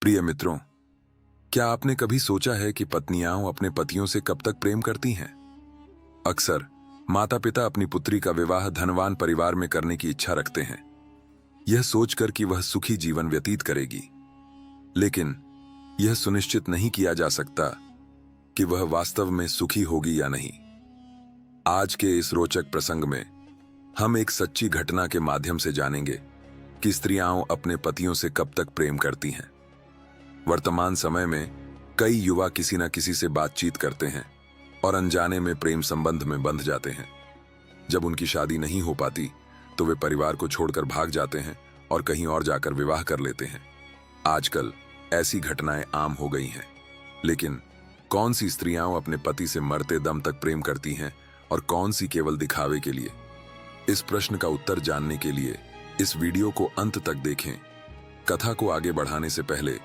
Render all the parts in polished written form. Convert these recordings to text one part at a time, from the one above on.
प्रिय मित्रों, क्या आपने कभी सोचा है कि पत्नियां अपने पतियों से कब तक प्रेम करती हैं? अक्सर माता पिता अपनी पुत्री का विवाह धनवान परिवार में करने की इच्छा रखते हैं, यह सोचकर कि वह सुखी जीवन व्यतीत करेगी। लेकिन यह सुनिश्चित नहीं किया जा सकता कि वह वास्तव में सुखी होगी या नहीं। आज के इस रोचक प्रसंग में हम एक सच्ची घटना के माध्यम से जानेंगे कि स्त्रियां अपने पतियों से कब तक प्रेम करती हैं। वर्तमान समय में कई युवा किसी न किसी से बातचीत करते हैं और अनजाने में प्रेम संबंध में बंध जाते हैं। जब उनकी शादी नहीं हो पाती तो वे परिवार को छोड़कर भाग जाते हैं और कहीं और जाकर विवाह कर लेते हैं। आजकल ऐसी घटनाएं आम हो गई हैं। लेकिन कौन सी स्त्रियां अपने पति से मरते दम तक प्रेम करती हैं और कौन सी केवल दिखावे के लिए? इस प्रश्न का उत्तर जानने के लिए इस वीडियो को अंत तक देखें। कथा को आगे बढ़ाने से पहले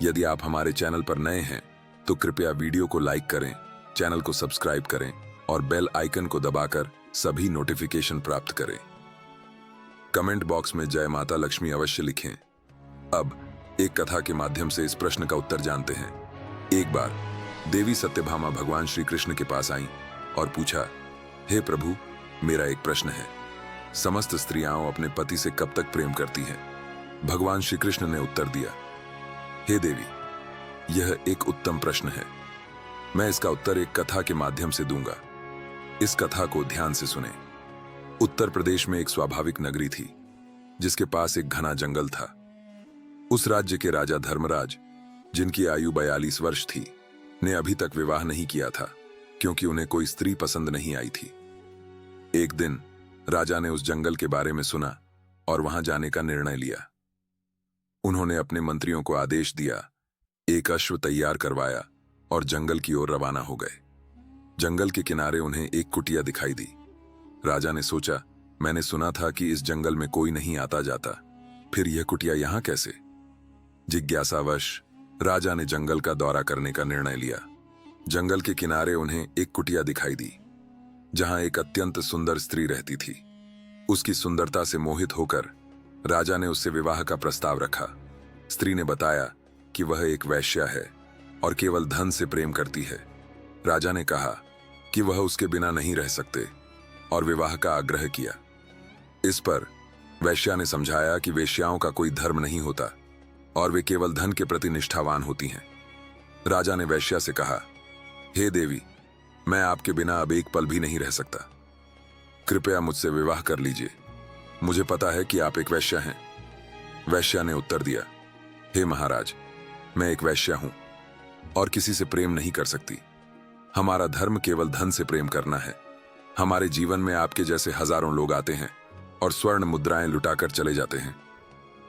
यदि आप हमारे चैनल पर नए हैं तो कृपया वीडियो को लाइक करें, चैनल को सब्सक्राइब करें और बेल आइकन को दबाकर सभी नोटिफिकेशन प्राप्त करें। कमेंट बॉक्स में जय माता लक्ष्मी अवश्य लिखें। अब एक कथा के माध्यम से इस प्रश्न का उत्तर जानते हैं। एक बार देवी सत्यभामा भगवान श्री कृष्ण के पास आईं और पूछा, हे प्रभु, मेरा एक प्रश्न है। समस्त स्त्रियां अपने पति से कब तक प्रेम करती हैं? भगवान श्री कृष्ण ने उत्तर दिया, हे देवी, यह एक उत्तम प्रश्न है। मैं इसका उत्तर एक कथा के माध्यम से दूंगा। इस कथा को ध्यान से सुने। उत्तर प्रदेश में एक स्वाभाविक नगरी थी जिसके पास एक घना जंगल था। उस राज्य के राजा धर्मराज, जिनकी आयु 42 वर्ष थी, ने अभी तक विवाह नहीं किया था क्योंकि उन्हें कोई स्त्री पसंद नहीं आई थी। एक दिन राजा ने उस जंगल के बारे में सुना और वहां जाने का निर्णय लिया। उन्होंने अपने मंत्रियों को आदेश दिया, एक अश्व तैयार करवाया और जंगल की ओर रवाना हो गए। जंगल के किनारे उन्हें एक कुटिया दिखाई दी। राजा ने सोचा, मैंने सुना था कि इस जंगल में कोई नहीं आता जाता, फिर यह कुटिया यहां कैसे? जिज्ञासावश राजा ने जंगल का दौरा करने का निर्णय लिया। जंगल के किनारे उन्हें एक कुटिया दिखाई दी जहां एक अत्यंत सुंदर स्त्री रहती थी। उसकी सुंदरता से मोहित होकर राजा ने उससे विवाह का प्रस्ताव रखा। स्त्री ने बताया कि वह एक वेश्या है और केवल धन से प्रेम करती है। राजा ने कहा कि वह उसके बिना नहीं रह सकते और विवाह का आग्रह किया। इस पर वेश्या ने समझाया कि वेश्याओं का कोई धर्म नहीं होता और वे केवल धन के प्रति निष्ठावान होती हैं। राजा ने वेश्या से कहा, हे देवी, मैं आपके बिना अब एक पल भी नहीं रह सकता। कृपया मुझसे विवाह कर लीजिए। मुझे पता है कि आप एक वेश्या हैं। वेश्या ने उत्तर दिया, हे महाराज, मैं एक वेश्या हूं और किसी से प्रेम नहीं कर सकती। हमारा धर्म केवल धन से प्रेम करना है। हमारे जीवन में आपके जैसे हजारों लोग आते हैं और स्वर्ण मुद्राएं लुटाकर चले जाते हैं।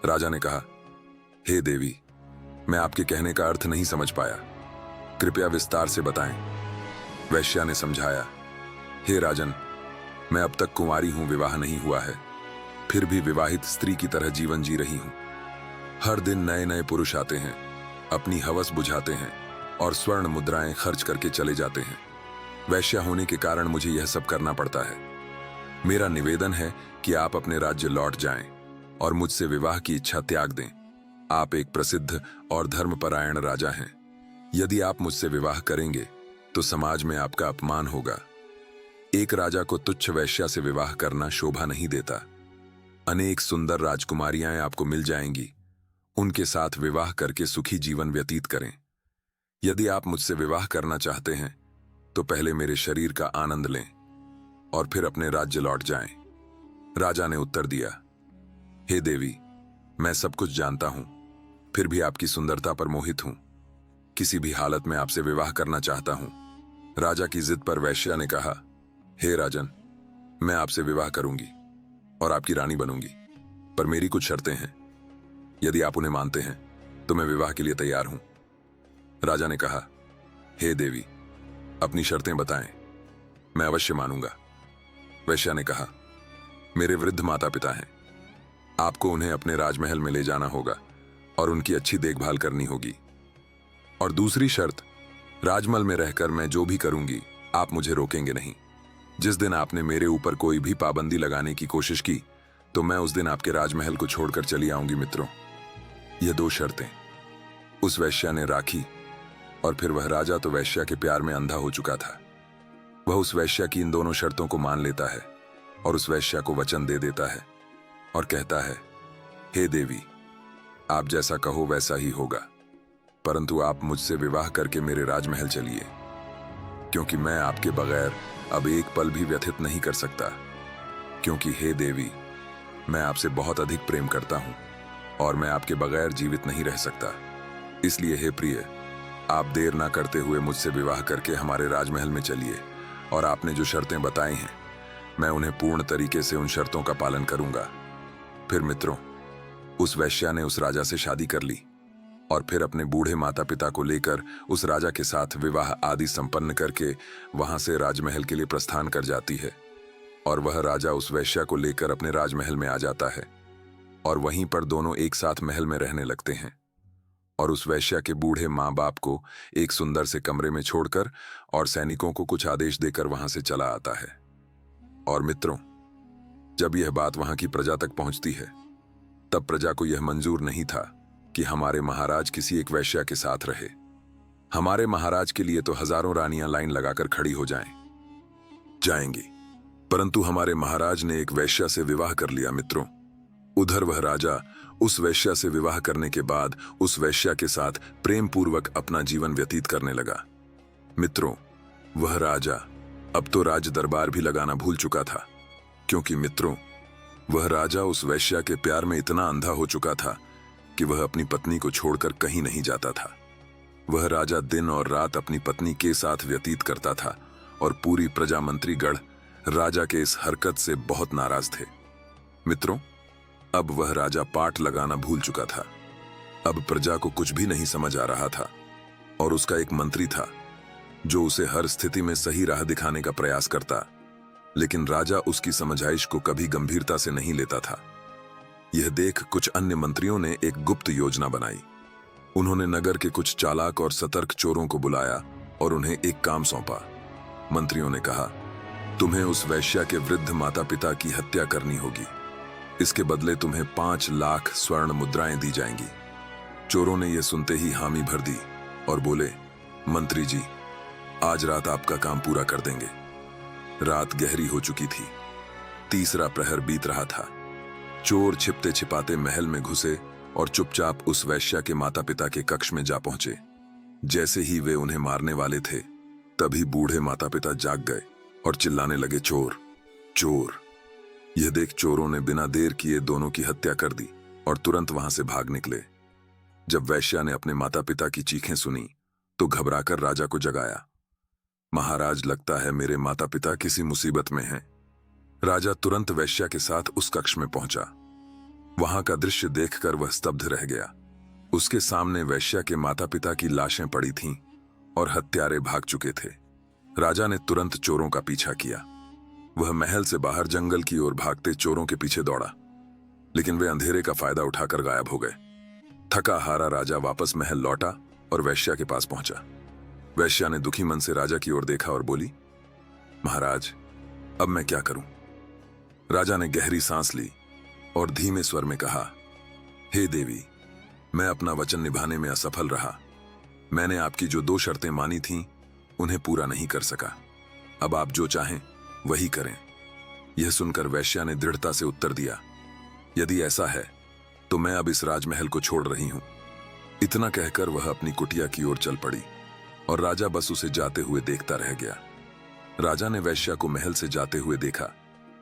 राजा ने कहा, हे देवी, मैं आपके कहने का अर्थ नहीं समझ पाया, कृपया विस्तार से बताएं। वैश्या ने समझाया, हे राजन, मैं अब तक कुंवारी हूं, विवाह नहीं हुआ है, फिर भी विवाहित स्त्री की तरह जीवन जी रही हूं। हर दिन नए नए पुरुष आते हैं, अपनी हवस बुझाते हैं और स्वर्ण मुद्राएं खर्च करके चले जाते हैं। वैश्या होने के कारण मुझे यह सब करना पड़ता है। मेरा निवेदन है कि आप अपने राज्य लौट जाएं और मुझसे विवाह की इच्छा त्याग दें। आप एक प्रसिद्ध और धर्मपरायण राजा हैं। यदि आप मुझसे विवाह करेंगे तो समाज में आपका अपमान होगा। एक राजा को तुच्छ वैश्या से विवाह करना शोभा नहीं देता। अनेक सुंदर राजकुमारियां आपको मिल जाएंगी, उनके साथ विवाह करके सुखी जीवन व्यतीत करें। यदि आप मुझसे विवाह करना चाहते हैं तो पहले मेरे शरीर का आनंद लें और फिर अपने राज्य लौट जाएं। राजा ने उत्तर दिया, हे देवी, मैं सब कुछ जानता हूं, फिर भी आपकी सुंदरता पर मोहित हूं। किसी भी हालत में आपसे विवाह करना चाहता हूं। राजा की जिद पर वैश्या ने कहा, हे राजन, मैं आपसे विवाह करूंगी और आपकी रानी बनूंगी, पर मेरी कुछ शर्तें हैं। यदि आप उन्हें मानते हैं तो मैं विवाह के लिए तैयार हूं। राजा ने कहा, हे देवी, अपनी शर्तें बताएं, मैं अवश्य मानूंगा। वैश्या ने कहा, मेरे वृद्ध माता पिता हैं, आपको उन्हें अपने राजमहल में ले जाना होगा और उनकी अच्छी देखभाल करनी होगी। और दूसरी शर्त, राजमहल में रहकर मैं जो भी करूंगी आप मुझे रोकेंगे नहीं। जिस दिन आपने मेरे ऊपर कोई भी पाबंदी लगाने की कोशिश की तो मैं उस दिन आपके राजमहल को छोड़कर चली आऊंगी। मित्रों, ये 2 शर्तें। उस वैश्या ने राखी। और फिर वह राजा तो वैश्या के प्यार में अंधा हो चुका था। वह उस वैश्या की इन दोनों शर्तों को मान लेता है और उस वैश्या को वचन दे देता है और कहता है, हे देवी, आप जैसा कहो वैसा ही होगा, परंतु आप मुझसे विवाह करके मेरे राजमहल चलिए, क्योंकि मैं आपके बगैर अब एक पल भी व्यथित नहीं कर सकता। क्योंकि हे देवी, मैं आपसे बहुत अधिक प्रेम करता हूं और मैं आपके बगैर जीवित नहीं रह सकता। इसलिए हे प्रिय, आप देर ना करते हुए मुझसे विवाह करके हमारे राजमहल में चलिए और आपने जो शर्तें बताई हैं, मैं उन्हें पूर्ण तरीके से उन शर्तों का पालन करूंगा। फिर मित्रों, उस वैश्या ने उस राजा से शादी कर ली और फिर अपने बूढ़े माता पिता को लेकर उस राजा के साथ विवाह आदि संपन्न करके वहां से राजमहल के लिए प्रस्थान कर जाती है। और वह राजा उस वैश्या को लेकर अपने राजमहल में आ जाता है और वहीं पर दोनों एक साथ महल में रहने लगते हैं। और उस वैश्या के बूढ़े माँ बाप को एक सुंदर से कमरे में छोड़कर और सैनिकों को कुछ आदेश देकर वहां से चला आता है। और मित्रों, जब यह बात वहां की प्रजा तक पहुंचती है, तब प्रजा को यह मंजूर नहीं था कि हमारे महाराज किसी एक वैश्या के साथ रहे। हमारे महाराज के लिए तो हजारों रानियां लाइन लगाकर खड़ी हो जाएंगी, परंतु हमारे महाराज ने एक वैश्या से विवाह कर लिया। मित्रों, उधर वह राजा उस वैश्या से विवाह करने के बाद उस वैश्या के साथ प्रेम पूर्वक अपना जीवन व्यतीत करने लगा। मित्रों, वह राजा अब तो राज दरबार भी लगाना भूल चुका था, क्योंकि मित्रों, वह राजा उस वैश्या के प्यार में इतना अंधा हो चुका था कि वह अपनी पत्नी को छोड़कर कहीं नहीं जाता था। वह राजा दिन और रात अपनी पत्नी के साथ व्यतीत करता था और पूरी प्रजा मंत्रीगण राजा के इस हरकत से बहुत नाराज थे। मित्रों, अब वह राजा पाठ लगाना भूल चुका था। अब प्रजा को कुछ भी नहीं समझ आ रहा था और उसका एक मंत्री था जो उसे हर स्थिति में सही राह दिखाने का प्रयास करता, लेकिन राजा उसकी समझाइश को कभी गंभीरता से नहीं लेता था। यह देख कुछ अन्य मंत्रियों ने एक गुप्त योजना बनाई। उन्होंने नगर के कुछ चालाक और सतर्क चोरों को बुलाया और उन्हें एक काम सौंपा। मंत्रियों ने कहा, तुम्हें उस वैश्या के वृद्ध माता पिता की हत्या करनी होगी। इसके बदले तुम्हें 5 लाख स्वर्ण मुद्राएं दी जाएंगी। चोरों ने यह सुनते ही हामी भर दी और बोले, मंत्री जी, आज रात आपका काम पूरा कर देंगे। रात गहरी हो चुकी थी। तीसरा प्रहर बीत रहा था। चोर छिपते छिपाते महल में घुसे और चुपचाप उस वैश्या के माता पिता के कक्ष में जा पहुंचे। जैसे ही वे उन्हें मारने वाले थे, तभी बूढ़े माता पिता जाग गए और चिल्लाने लगे, चोर, चोर। यह देख चोरों ने बिना देर किए दोनों की हत्या कर दी और तुरंत वहां से भाग निकले। जब वैश्या ने अपने माता पिता की चीखें सुनी तो घबराकर राजा को जगाया। महाराज, लगता है मेरे माता पिता किसी मुसीबत में हैं। राजा तुरंत वैश्या के साथ उस कक्ष में पहुंचा। वहां का दृश्य देखकर वह स्तब्ध रह गया। उसके सामने वैश्या के माता पिता की लाशें पड़ी थीं और हत्यारे भाग चुके थे। राजा ने तुरंत चोरों का पीछा किया। वह महल से बाहर जंगल की ओर भागते चोरों के पीछे दौड़ा, लेकिन वे अंधेरे का फायदा उठाकर गायब हो गए। थका हारा राजा वापस महल लौटा और वैश्या के पास पहुंचा। वैश्या ने दुखी मन से राजा की ओर देखा और बोली, महाराज, अब मैं क्या करूं? राजा ने गहरी सांस ली और धीमे स्वर में कहा, हे देवी, मैं अपना वचन निभाने में असफल रहा। मैंने आपकी जो 2 शर्तें मानी थीं, उन्हें पूरा नहीं कर सका। अब आप जो चाहें वही करें। यह सुनकर वैश्या ने दृढ़ता से उत्तर दिया, यदि ऐसा है तो मैं अब इस राजमहल को छोड़ रही हूं। इतना कहकर वह अपनी कुटिया की ओर चल पड़ी और राजा बस उसे जाते हुए देखता रह गया। राजा ने वैश्या को महल से जाते हुए देखा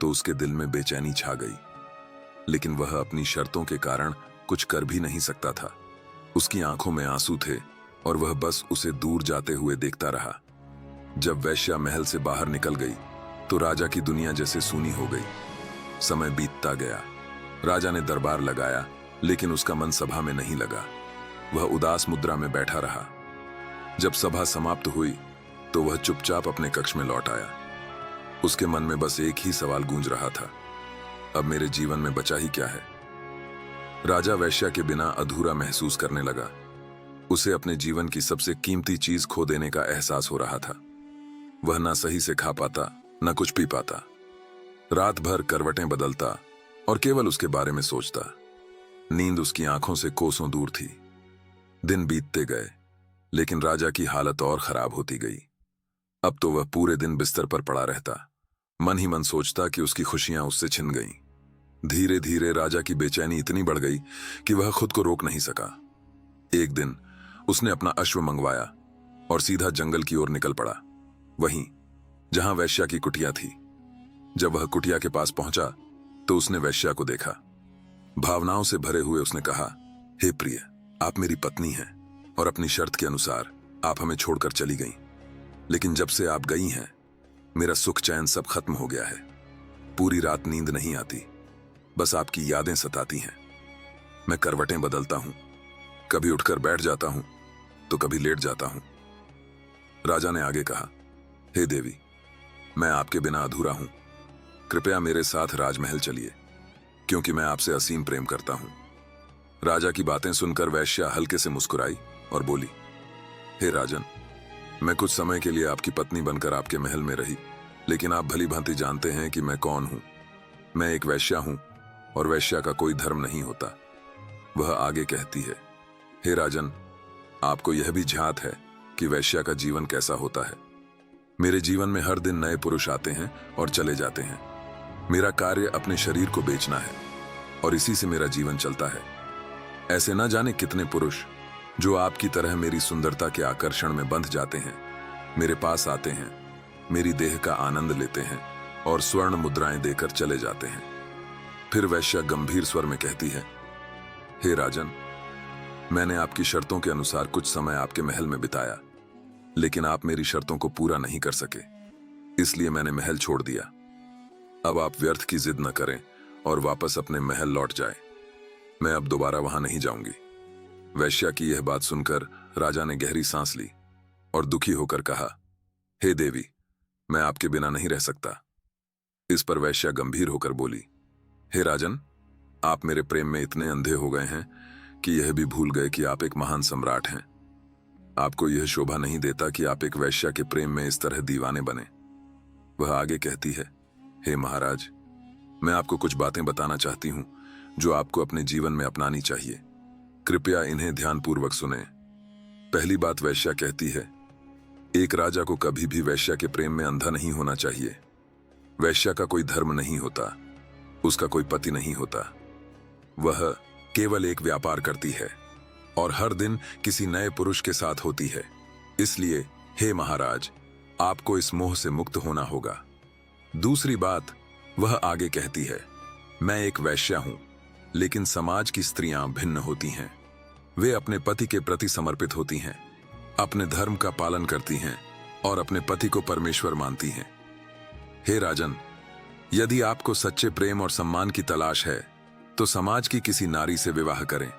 तो उसके दिल में बेचैनी छा गई, लेकिन वह अपनी शर्तों के कारण कुछ कर भी नहीं सकता था। उसकी आंखों में आंसू थे और वह बस उसे दूर जाते हुए देखता रहा। जब वैश्या महल से बाहर निकल गई तो राजा की दुनिया जैसे सूनी हो गई। समय बीतता गया। राजा ने दरबार लगाया, लेकिन उसका मन सभा में नहीं लगा। वह उदास मुद्रा में बैठा रहा। जब सभा समाप्त हुई तो वह चुपचाप अपने कक्ष में लौट आया। उसके मन में बस एक ही सवाल गूंज रहा था, अब मेरे जीवन में बचा ही क्या है? राजा वैश्या के बिना अधूरा महसूस करने लगा। उसे अपने जीवन की सबसे कीमती चीज खो देने का एहसास हो रहा था। वह ना सही से खा पाता, ना कुछ पी पाता। रात भर करवटें बदलता और केवल उसके बारे में सोचता। नींद उसकी आंखों से कोसों दूर थी। दिन बीतते गए, लेकिन राजा की हालत और खराब होती गई। अब तो वह पूरे दिन बिस्तर पर पड़ा रहता, मन ही मन सोचता कि उसकी खुशियां उससे छिन गईं। धीरे धीरे राजा की बेचैनी इतनी बढ़ गई कि वह खुद को रोक नहीं सका। एक दिन उसने अपना अश्व मंगवाया और सीधा जंगल की ओर निकल पड़ा, वहीं जहां वैश्या की कुटिया थी। जब वह कुटिया के पास पहुंचा तो उसने वैश्या को देखा। भावनाओं से भरे हुए उसने कहा, हे प्रिय, आप मेरी पत्नी हैं और अपनी शर्त के अनुसार आप हमें छोड़कर चली गईं। लेकिन जब से आप गई हैं, मेरा सुख चैन सब खत्म हो गया है। पूरी रात नींद नहीं आती, बस आपकी यादें सताती हैं। मैं करवटें बदलता हूं, कभी उठकर बैठ जाता हूं तो कभी लेट जाता हूं। राजा ने आगे कहा, हे देवी, मैं आपके बिना अधूरा हूं। कृपया मेरे साथ राजमहल चलिए, क्योंकि मैं आपसे असीम प्रेम करता हूं। राजा की बातें सुनकर वैश्या हल्के से मुस्कुराई और बोली, हे राजन, मैं कुछ समय के लिए आपकी पत्नी बनकर आपके महल में रही, लेकिन आप भली भांति जानते हैं कि मैं कौन हूं। मैं एक वैश्या हूं और वैश्या का कोई धर्म नहीं होता। वह आगे कहती है, हे राजन, आपको यह भी झात है कि वैश्या का जीवन कैसा होता है। मेरे जीवन में हर दिन नए पुरुष आते हैं और चले जाते हैं। मेरा कार्य अपने शरीर को बेचना है और इसी से मेरा जीवन चलता है। ऐसे न जाने कितने पुरुष जो आपकी तरह मेरी सुंदरता के आकर्षण में बंध जाते हैं, मेरे पास आते हैं, मेरी देह का आनंद लेते हैं और स्वर्ण मुद्राएं देकर चले जाते हैं। फिर वैश्या गंभीर स्वर में कहती है, हे राजन, मैंने आपकी शर्तों के अनुसार कुछ समय आपके महल में बिताया, लेकिन आप मेरी शर्तों को पूरा नहीं कर सके, इसलिए मैंने महल छोड़ दिया। अब आप व्यर्थ की जिद न करें और वापस अपने महल लौट जाएं। मैं अब दोबारा वहां नहीं जाऊंगी। वैश्या की यह बात सुनकर राजा ने गहरी सांस ली और दुखी होकर कहा, हे देवी, मैं आपके बिना नहीं रह सकता। इस पर वैश्या गंभीर होकर बोली, हे राजन, आप मेरे प्रेम में इतने अंधे हो गए हैं कि यह भी भूल गए कि आप एक महान सम्राट हैं। आपको यह शोभा नहीं देता कि आप एक वैश्या के प्रेम में इस तरह दीवाने बने। वह आगे कहती है, हे महाराज, मैं आपको कुछ बातें बताना चाहती हूं जो आपको अपने जीवन में अपनानी चाहिए। कृपया इन्हें ध्यानपूर्वक सुनें। पहली बात वैश्या कहती है, एक राजा को कभी भी वैश्या के प्रेम में अंधा नहीं होना चाहिए। वैश्या का कोई धर्म नहीं होता, उसका कोई पति नहीं होता। वह केवल एक व्यापार करती है और हर दिन किसी नए पुरुष के साथ होती है। इसलिए हे महाराज, आपको इस मोह से मुक्त होना होगा। दूसरी बात वह आगे कहती है, मैं एक वैश्या हूं, लेकिन समाज की स्त्रियां भिन्न होती हैं। वे अपने पति के प्रति समर्पित होती हैं, अपने धर्म का पालन करती हैं और अपने पति को परमेश्वर मानती हैं। हे राजन, यदि आपको सच्चे प्रेम और सम्मान की तलाश है तो समाज की किसी नारी से विवाह करें,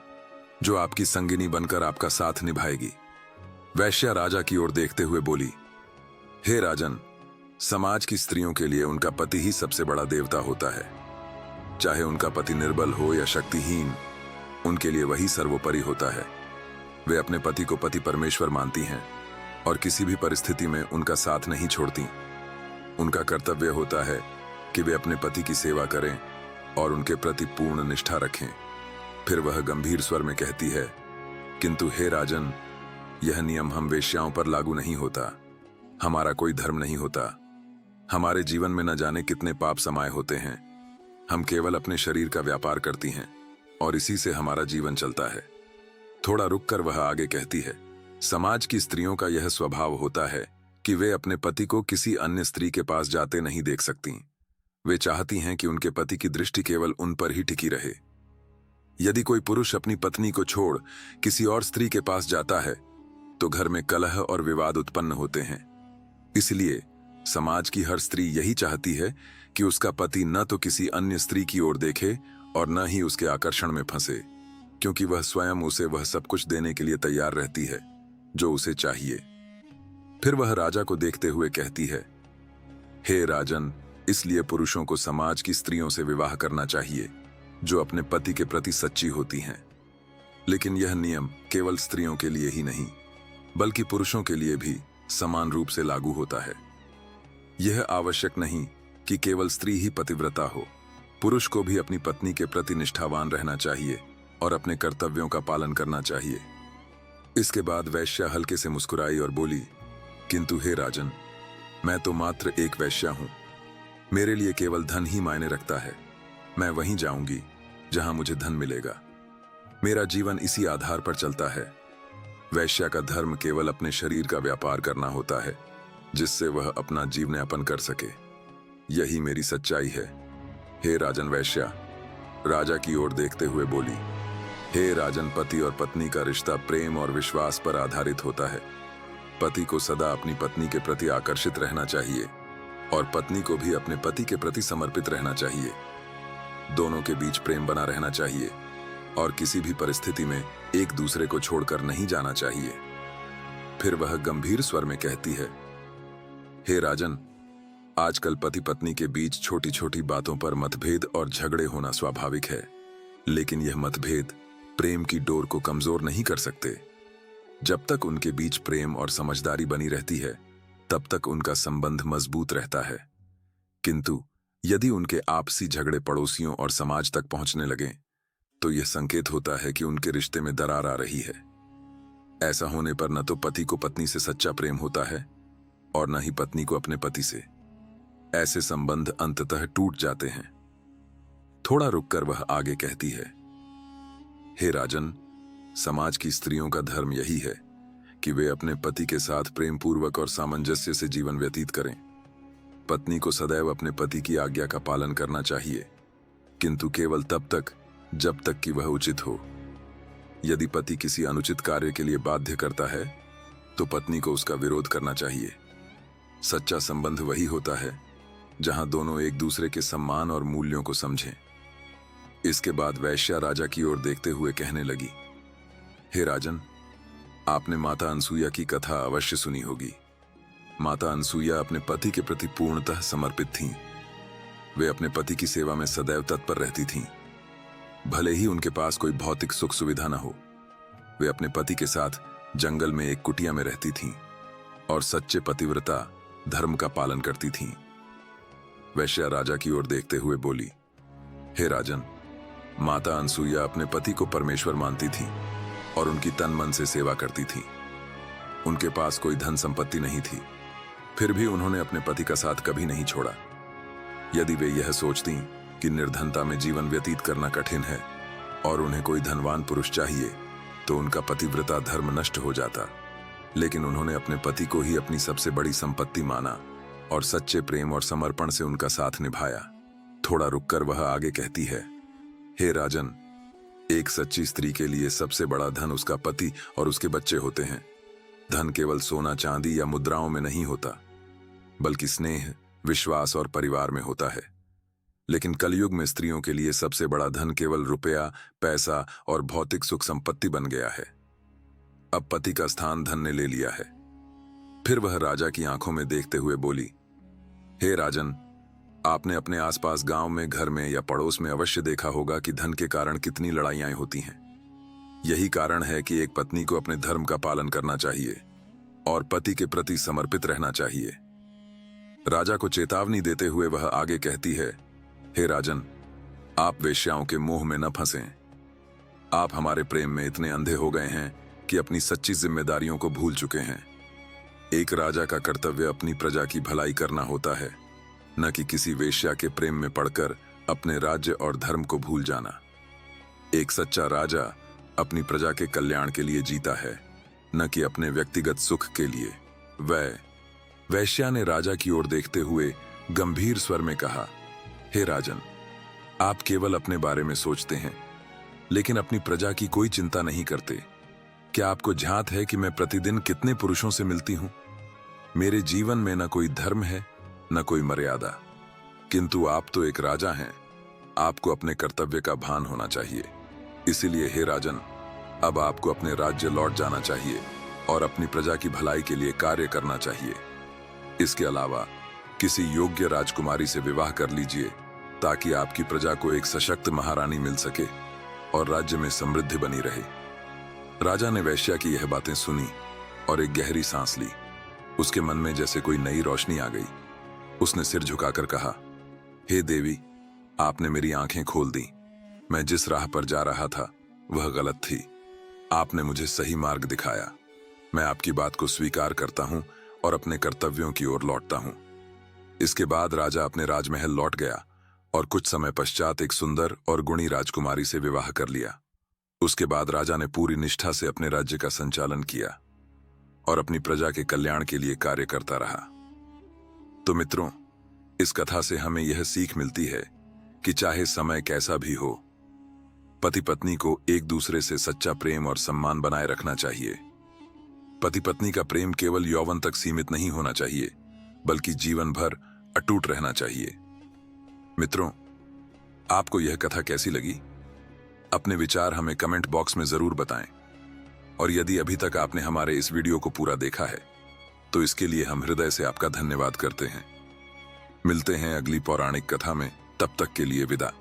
जो आपकी संगिनी बनकर आपका साथ निभाएगी। वैश्या राजा की ओर देखते हुए बोली, हे राजन, समाज की स्त्रियों के लिए उनका पति ही सबसे बड़ा देवता होता है। चाहे उनका पति निर्बल हो या शक्तिहीन, उनके लिए वही सर्वोपरि होता है। वे अपने पति को पति परमेश्वर मानती हैं और किसी भी परिस्थिति में उनका साथ नहीं छोड़ती। उनका कर्तव्य होता है कि वे अपने पति की सेवा करें और उनके प्रति पूर्ण निष्ठा रखें। फिर वह गंभीर स्वर में कहती है, किंतु हे राजन, यह नियम हम वेश्याओं पर लागू नहीं होता। हमारा कोई धर्म नहीं होता। हमारे जीवन में न जाने कितने पाप समाये होते हैं। हम केवल अपने शरीर का व्यापार करती हैं और इसी से हमारा जीवन चलता है। थोड़ा रुककर वह आगे कहती है, समाज की स्त्रियों का यह स्वभाव होता है कि वे अपने पति को किसी अन्य स्त्री के पास जाते नहीं देख सकती। वे चाहती हैं कि उनके पति की दृष्टि केवल उन पर ही टिकी रहे। यदि कोई पुरुष अपनी पत्नी को छोड़ किसी और स्त्री के पास जाता है तो घर में कलह और विवाद उत्पन्न होते हैं। इसलिए समाज की हर स्त्री यही चाहती है कि उसका पति न तो किसी अन्य स्त्री की ओर देखे और न ही उसके आकर्षण में फंसे, क्योंकि वह स्वयं उसे वह सब कुछ देने के लिए तैयार रहती है जो उसे चाहिए। फिर वह राजा को देखते हुए कहती है, हे राजन, इसलिए पुरुषों को समाज की स्त्रियों से विवाह करना चाहिए जो अपने पति के प्रति सच्ची होती हैं। लेकिन यह नियम केवल स्त्रियों के लिए ही नहीं, बल्कि पुरुषों के लिए भी समान रूप से लागू होता है। यह आवश्यक नहीं कि केवल स्त्री ही पतिव्रता हो, पुरुष को भी अपनी पत्नी के प्रति निष्ठावान रहना चाहिए और अपने कर्तव्यों का पालन करना चाहिए। इसके बाद वैश्या हल्के से मुस्कुराई और बोली, किंतु हे राजन, मैं तो मात्र एक वैश्या हूं। मेरे लिए केवल धन ही मायने रखता है। मैं वहीं जाऊंगी जहां मुझे धन मिलेगा। मेरा जीवन इसी आधार पर चलता है। वैश्या का धर्म केवल अपने शरीर का व्यापार करना होता है, जिससे वह अपना जीवनयापन कर सके। यही मेरी सच्चाई है। हे राजन वैश्या, राजा की ओर देखते हुए बोली। हे राजन, पति और पत्नी का रिश्ता प्रेम और विश्वास पर आधारित होता है। पति को सदा अपनी पत्नी के प्रति आकर्षित रहना चाहिए और पत्नी को भी अपने पति के प्रति समर्पित रहना चाहिए। दोनों के बीच प्रेम बना रहना चाहिए और किसी भी परिस्थिति में एक दूसरे को छोड़कर नहीं जाना चाहिए। फिर वह गंभीर स्वर में कहती है, हे राजन, आजकल पति पत्नी के बीच छोटी छोटी बातों पर मतभेद और झगड़े होना स्वाभाविक है, लेकिन यह मतभेद प्रेम की डोर को कमजोर नहीं कर सकते। जब तक उनके बीच प्रेम और समझदारी बनी रहती है, तब तक उनका संबंध मजबूत रहता है। किंतु यदि उनके आपसी झगड़े पड़ोसियों और समाज तक पहुंचने लगे, तो यह संकेत होता है कि उनके रिश्ते में दरार आ रही है। ऐसा होने पर न तो पति को पत्नी से सच्चा प्रेम होता है और न ही पत्नी को अपने पति से। ऐसे संबंध अंततः टूट जाते हैं। थोड़ा रुककर वह आगे कहती है, हे राजन, समाज की स्त्रियों का धर्म यही है कि वे अपने पति के साथ प्रेम पूर्वक और सामंजस्य से जीवन व्यतीत करें। पत्नी को सदैव अपने पति की आज्ञा का पालन करना चाहिए, किंतु केवल तब तक जब तक कि वह उचित हो। यदि पति किसी अनुचित कार्य के लिए बाध्य करता है, तो पत्नी को उसका विरोध करना चाहिए। सच्चा संबंध वही होता है जहां दोनों एक दूसरे के सम्मान और मूल्यों को समझें। इसके बाद वैश्या राजा की ओर देखते हुए कहने लगी, हे राजन, आपने माता अनसुईया की कथा अवश्य सुनी होगी। माता अनसुईया अपने पति के प्रति पूर्णतः समर्पित थीं। वे अपने पति की सेवा में सदैव तत्पर रहती थीं, भले ही उनके पास कोई भौतिक सुख सुविधा न हो। वे अपने पति के साथ जंगल में एक कुटिया में रहती थीं और सच्चे पतिव्रता धर्म का पालन करती थीं। वैश्या राजा की ओर देखते हुए बोली, हे राजन, माता अनसुईया अपने पति को परमेश्वर मानती थी और उनकी तन मन से सेवा करती थी। उनके पास कोई धन संपत्ति नहीं थी, फिर भी उन्होंने अपने पति का साथ कभी नहीं छोड़ा। यदि वे यह सोचती कि निर्धनता में जीवन व्यतीत करना कठिन है और उन्हें कोई धनवान पुरुष चाहिए, तो उनका पतिव्रता धर्म नष्ट हो जाता। लेकिन उन्होंने अपने पति को ही अपनी सबसे बड़ी संपत्ति माना और सच्चे प्रेम और समर्पण से उनका साथ निभाया। थोड़ा रुककर वह आगे कहती है, हे राजन, एक सच्ची स्त्री के लिए सबसे बड़ा धन उसका पति और उसके बच्चे होते हैं। धन केवल सोना चांदी या मुद्राओं में नहीं होता, बल्कि स्नेह, विश्वास और परिवार में होता है। लेकिन कलयुग में स्त्रियों के लिए सबसे बड़ा धन केवल रुपया, पैसा और भौतिक सुख संपत्ति बन गया है। अब पति का स्थान धन ने ले लिया है। फिर वह राजा की आंखों में देखते हुए बोली, हे राजन, आपने अपने आसपास गांव में, घर में या पड़ोस में अवश्य देखा होगा कि धन के कारण कितनी लड़ाइयां होती हैं। यही कारण है कि एक पत्नी को अपने धर्म का पालन करना चाहिए और पति के प्रति समर्पित रहना चाहिए। राजा को चेतावनी देते हुए वह आगे कहती है, हे राजन, आप वेश्याओं के मोह में न फंसें। आप हमारे प्रेम में इतने अंधे हो गए हैं कि अपनी सच्ची जिम्मेदारियों को भूल चुके हैं। एक राजा का कर्तव्य अपनी प्रजा की भलाई करना होता है, न कि किसी वेश्या के प्रेम में पड़कर अपने राज्य और धर्म को भूल जाना। एक सच्चा राजा अपनी प्रजा के कल्याण के लिए जीता है, न कि अपने व्यक्तिगत सुख के लिए। वैश्या ने राजा की ओर देखते हुए गंभीर स्वर में कहा, हे राजन, आप केवल अपने बारे में सोचते हैं, लेकिन अपनी प्रजा की कोई चिंता नहीं करते। क्या आपको ध्यात है कि मैं प्रतिदिन कितने पुरुषों से मिलती हूं? मेरे जीवन में न कोई धर्म है, न कोई मर्यादा। किंतु आप तो एक राजा हैं, आपको अपने कर्तव्य का भान होना चाहिए। इसीलिए हे राजन, अब आपको अपने राज्य लौट जाना चाहिए और अपनी प्रजा की भलाई के लिए कार्य करना चाहिए। इसके अलावा किसी योग्य राजकुमारी से विवाह कर लीजिए, ताकि आपकी प्रजा को एक सशक्त महारानी मिल सके और राज्य में समृद्धि बनी रहे। राजा ने वैश्या की यह बातें सुनी और एक गहरी सांस ली। उसके मन में जैसे कोई नई रोशनी आ गई। उसने सिर झुकाकर कहा, हे देवी, आपने मेरी आंखें खोल दी। मैं जिस राह पर जा रहा था वह गलत थी। आपने मुझे सही मार्ग दिखाया। मैं आपकी बात को स्वीकार करता हूं और अपने कर्तव्यों की ओर लौटता हूं। इसके बाद राजा अपने राजमहल लौट गया और कुछ समय पश्चात एक सुंदर और गुणी राजकुमारी से विवाह कर लिया। उसके बाद राजा ने पूरी निष्ठा से अपने राज्य का संचालन किया और अपनी प्रजा के कल्याण के लिए कार्य करता रहा। तो मित्रों, इस कथा से हमें यह सीख मिलती है कि चाहे समय कैसा भी हो, पति पत्नी को एक दूसरे से सच्चा प्रेम और सम्मान बनाए रखना चाहिए। पति पत्नी का प्रेम केवल यौवन तक सीमित नहीं होना चाहिए, बल्कि जीवन भर अटूट रहना चाहिए। मित्रों, आपको यह कथा कैसी लगी? अपने विचार हमें कमेंट बॉक्स में जरूर बताएं। और यदि अभी तक आपने हमारे इस वीडियो को पूरा देखा है, तो इसके लिए हम हृदय से आपका धन्यवाद करते हैं। मिलते हैं अगली पौराणिक कथा में, तब तक के लिए विदा।